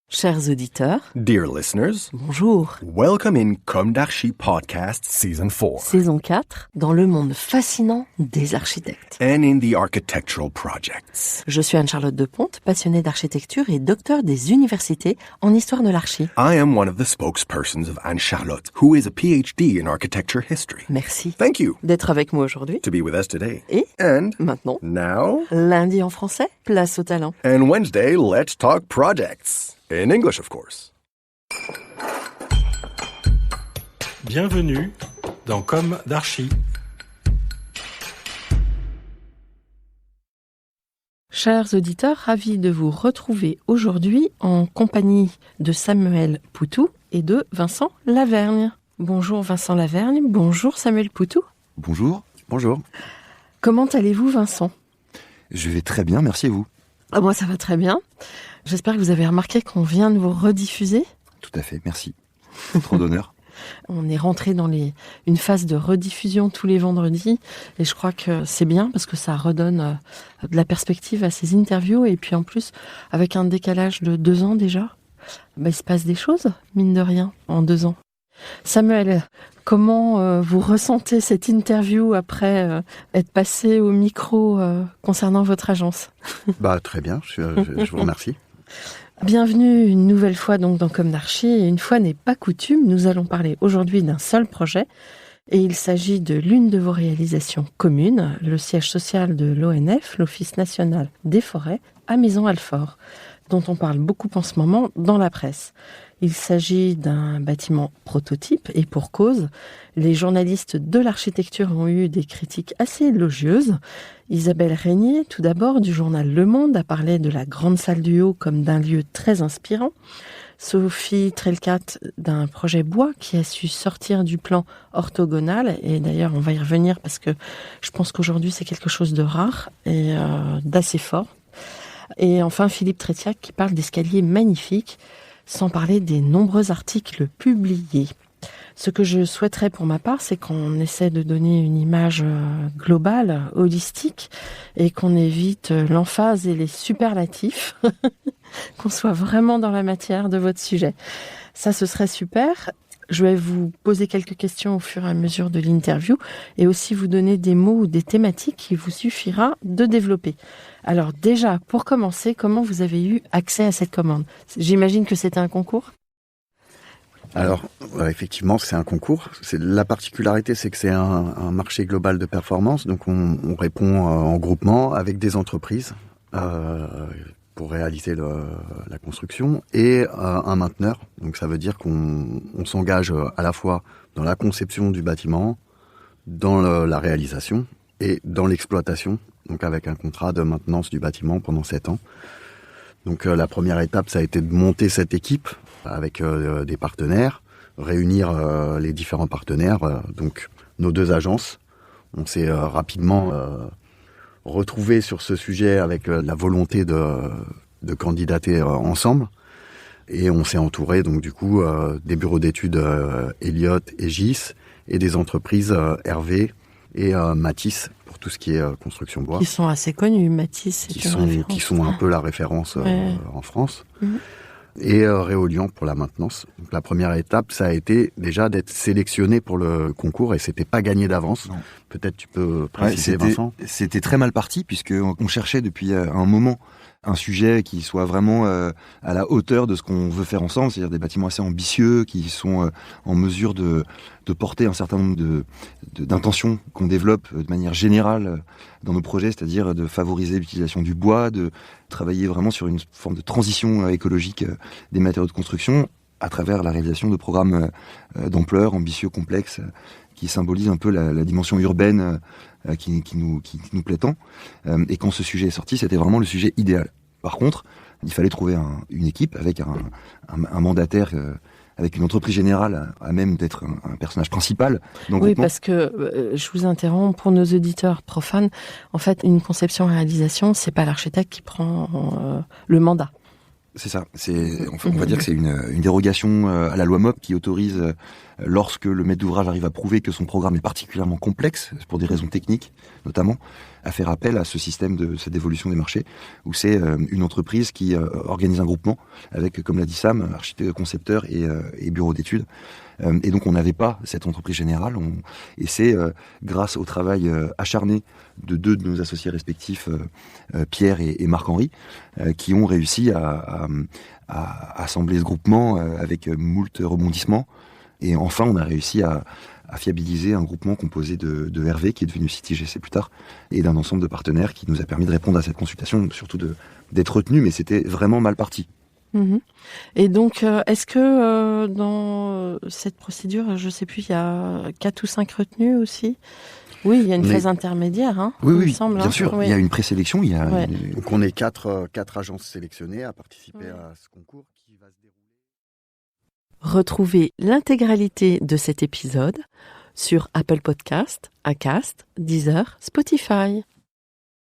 Chers auditeurs, Dear listeners, bonjour. welcome in Comme d'Archi Podcast Season 4 Saison 4, dans le monde fascinant des architectes. and in the architectural projects. Je suis Anne-Charlotte Deponte, passionnée d'architecture et docteur des universités en histoire de l'archi. I am one of the spokespersons of Anne-Charlotte, who is a PhD in architecture history. Merci Thank you d'être avec moi aujourd'hui. to be with us today. Et And maintenant, now, lundi en français, place au talent. and Wednesday, let's talk projects. In English, of course. Bienvenue dans Comme d'Archi. Chers auditeurs, ravis de vous retrouver aujourd'hui en compagnie de Samuel Poutou et de Vincent Lavergne. Bonjour Vincent Lavergne, bonjour Samuel Poutou. Bonjour. Bonjour. Comment allez-vous Vincent ? Je vais très bien, merci et vous. Moi ça va très bien. J'espère que vous avez remarqué qu'on vient de vous rediffuser. Tout à fait, merci. Trop d'honneur. On est rentré dans une phase de rediffusion tous les vendredis et je crois que c'est bien parce que ça redonne de la perspective à ces interviews et puis en plus avec un décalage de 2 ans déjà, il se passe des choses, mine de rien, en 2 ans. Samuel, comment vous ressentez cette interview après être passé au micro concernant votre agence ? Très bien, je vous remercie. Bienvenue une nouvelle fois donc dans Comme d'Archi, et une fois n'est pas coutume, nous allons parler aujourd'hui d'un seul projet, et il s'agit de l'une de vos réalisations communes, le siège social de l'ONF, l'Office national des forêts, à Maisons-Alfort, dont on parle beaucoup en ce moment dans la presse. Il s'agit d'un bâtiment prototype, et pour cause, les journalistes de l'architecture ont eu des critiques assez élogieuses. Isabelle Régnier, tout d'abord, du journal Le Monde, a parlé de la grande salle du haut comme d'un lieu très inspirant. Sophie Trelcat, d'un projet bois qui a su sortir du plan orthogonal, et d'ailleurs on va y revenir parce que je pense qu'aujourd'hui c'est quelque chose de rare et d'assez fort. Et enfin Philippe Trétiac qui parle d'escaliers magnifiques, sans parler des nombreux articles publiés. Ce que je souhaiterais pour ma part, c'est qu'on essaie de donner une image globale, holistique, et qu'on évite l'emphase et les superlatifs, qu'on soit vraiment dans la matière de votre sujet. Ça, ce serait super. Je vais vous poser quelques questions au fur et à mesure de l'interview, et aussi vous donner des mots ou des thématiques qu'il vous suffira de développer. Alors déjà, pour commencer, comment vous avez eu accès à cette commande ? J'imagine que c'était un concours ? Alors, effectivement, c'est un concours. La particularité, c'est que c'est un marché global de performance. Donc, on répond en groupement avec des entreprises pour réaliser la construction et un mainteneur. Donc, ça veut dire qu'on s'engage à la fois dans la conception du bâtiment, dans la réalisation et dans l'exploitation. Donc, avec un contrat de maintenance du bâtiment pendant 7 ans. Donc, la première étape, ça a été de monter cette équipe avec des partenaires, réunir les différents partenaires, donc nos 2 agences. On s'est rapidement retrouvés sur ce sujet avec la volonté de candidater ensemble. Et on s'est entouré donc du coup des bureaux d'études Elliott et GIS et des entreprises Hervé et Matisse pour tout ce qui est construction bois. Qui sont assez connus, Matisse, c'est une référence. Qui sont un peu la référence en France. Mmh. Et Réolian pour la maintenance. Donc la première étape, ça a été déjà d'être sélectionné pour le concours et c'était pas gagné d'avance. Non. Peut-être tu peux préciser, Vincent. C'était très mal parti puisque on cherchait depuis un moment un sujet qui soit vraiment à la hauteur de ce qu'on veut faire ensemble, c'est-à-dire des bâtiments assez ambitieux qui sont en mesure de porter un certain nombre d'intentions qu'on développe de manière générale dans nos projets, c'est-à-dire de favoriser l'utilisation du bois, de travailler vraiment sur une forme de transition écologique des matériaux de construction à travers la réalisation de programmes d'ampleur, ambitieux, complexes, qui symbolisent un peu la dimension urbaine qui nous plaît tant. Et quand ce sujet est sorti, c'était vraiment le sujet idéal. Par contre, il fallait trouver une équipe avec un mandataire, avec une entreprise générale à même d'être un personnage principal. Oui, parce que, je vous interromps, pour nos auditeurs profanes, en fait, une conception-réalisation, c'est pas l'architecte qui prend le mandat. C'est ça. On va dire que c'est une dérogation à la loi MOP qui autorise, lorsque le maître d'ouvrage arrive à prouver que son programme est particulièrement complexe, pour des raisons techniques notamment, à faire appel à ce système de cette dévolution des marchés, où c'est une entreprise qui organise un groupement avec, comme l'a dit Sam, architecte, concepteur et bureau d'études. Et donc on n'avait pas cette entreprise générale. Et c'est grâce au travail acharné de deux de nos associés respectifs, Pierre et Marc-Henri, qui ont réussi à assembler ce groupement avec moult rebondissements. Et enfin, on a réussi à fiabiliser un groupement composé de Hervé, qui est devenu CityGC plus tard, et d'un ensemble de partenaires qui nous a permis de répondre à cette consultation, surtout d'être retenu, mais c'était vraiment mal parti. Mmh. Et donc, est-ce que dans cette procédure, je ne sais plus, il y a 4 ou 5 retenues aussi ? Oui, il y a une phase intermédiaire, hein, oui, il me semble. Bien sûr. Oui. Il y a une présélection. Donc on est quatre agences sélectionnées à participer à ce concours qui va se dérouler. Retrouvez l'intégralité de cet épisode sur Apple Podcast, Acast, Deezer, Spotify.